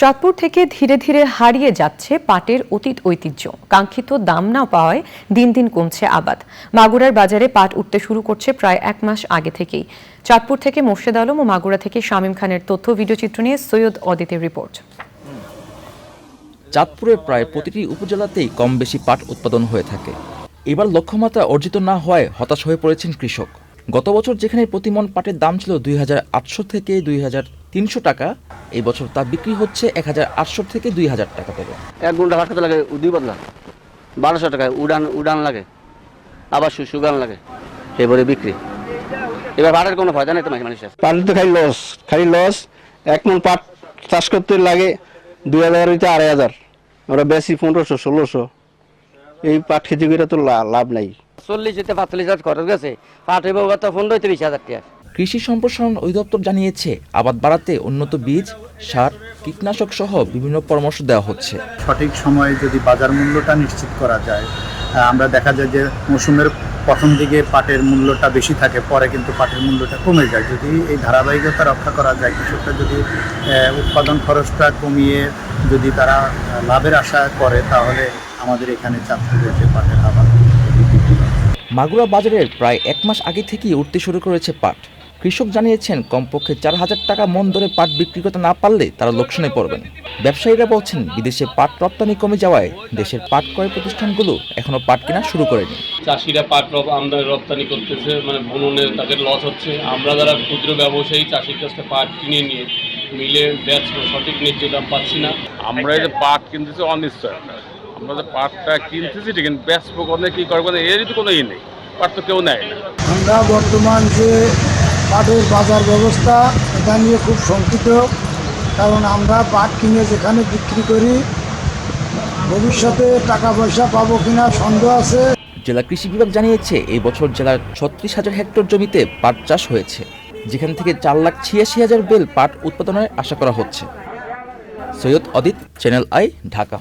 চাঁদপুর থেকে ধীরে ধীরে হারিয়ে যাচ্ছে পাটের অতীত ঐতিহ্য। কাঙ্ক্ষিত দাম না পাওয়ায় দিন দিন কমছে আবাদ। মাগুরার বাজারে পাট উঠতে শুরু করছে প্রায় 1 মাস আগে থেকেই। চাঁদপুর থেকে মোর্শেদ আলম ও মাগুরা থেকে শামীম খানের তথ্য ভিডিওচিত্র নিয়ে সৈয়দ অদিতের রিপোর্ট। চাঁদপুরের প্রায় প্রতিটি উপজেলাতেই কম বেশি পাট উৎপাদন হয়ে থাকে। এবার লক্ষ্যমাত্রা অর্জিত না হওয়ায় হতাশ হয়ে পড়েছেন কৃষক। গত বছর যেখানে প্রতি মণ পাটের দাম ছিল 2800 থেকে 2300 টাকা, এই বছর তা বিক্রি হচ্ছে 1800 থেকে 2000 টাকা করে। 1 ঘন্টা ভাত খেতে লাগে 2 বদলা 1200 টাকায় উড়ান লাগে, আবার সুগান লাগে, এবারে বিক্রি। এবার পাটের কোনো ফায়দা নেই তো মানুষের। পাটের তো খালি লস। 1 মণ পাট চাষ করতে লাগে 2000 হইতে 2500, আমরা বেশি 1500-1600। এই পাট খেতে করে তো লাভ নাই। 40-45 খরচ গেছে, পাট হইব 15-20 হাজার টাকা। কৃষি সম্প্রসারণ অধিদপ্তর জানিয়েছে, আবাদ বাড়াতে উন্নত বীজ, সার, কীটনাশক সহ বিভিন্ন পরামর্শ দেওয়া হচ্ছে। সঠিক সময়ে যদি বাজার মূল্যটা নিশ্চিত করা যায়, আমরা দেখা যায় যে মৌসুমের প্রথম দিকে পাটের মূল্যটা বেশি থাকে, পরে কিন্তু পাটের মূল্যটা কমে যায়। যদি এই ধারাবাহিকতা রক্ষা করা যায়, কৃষকরা যদি উৎপাদন খরচটা কমিয়ে যদি তারা লাভের আশা করে, তাহলে আমাদের এখানে চাঁদপুরে যে পাটের আবাদ মাগুরা বাজারের প্রায় 1 মাস আগে থেকেই উঠতে শুরু করেছে পাট। কৃষক জানিয়েছেন, কমপক্ষে 4000 টাকা মণ দরে পাট বিক্রি করতে না পারলে তারা লোকসানে পড়বেন। ব্যবসায়ীরা বলছেন, বিদেশে পাট রপ্তানি কমে যাওয়ায় দেশের পাট ক্রয় প্রতিষ্ঠানগুলো এখনো পাট কেনা শুরু করেনি। চাষিরা পাট আমদানি রপ্তানি করতেছে, বুননের তাদের লস হচ্ছে। আমরা যারা ক্ষুদ্র ব্যবসায়ী চাষির কাছ থেকে পাট কিনে নিয়ে মিলে বেচবো, সঠিক ন্যায্য দাম পাচ্ছি না। আমরা এই যে পাট কিনতেছি অনিশ্চয়, আমরা যে পাটটা কিনতেছি ঠিক বেচবো কোনে কি করবো এরই তো কোনো নেই, পাট তো কেউ নেয় না। আমরা বর্তমান যে পাটের বাজার ব্যবস্থা, এটা নিয়ে খুব শঙ্কিত। কারণ আমরা পাট কিনে যেখানে বিক্রি করি, ভবিষ্যতে টাকা পয়সা পাবো কিনা সন্দেহ আছে। জেলা কৃষি বিভাগ জানিয়েছে, এই বছর জেলার 36,000 হেক্টর জমিতে পাট চাষ হয়েছে, যেখান থেকে 4,86,000 বেল পাট উৎপাদনের আশা করা হচ্ছে। সৈয়দ অদিত, চ্যানেল আই, ঢাকা।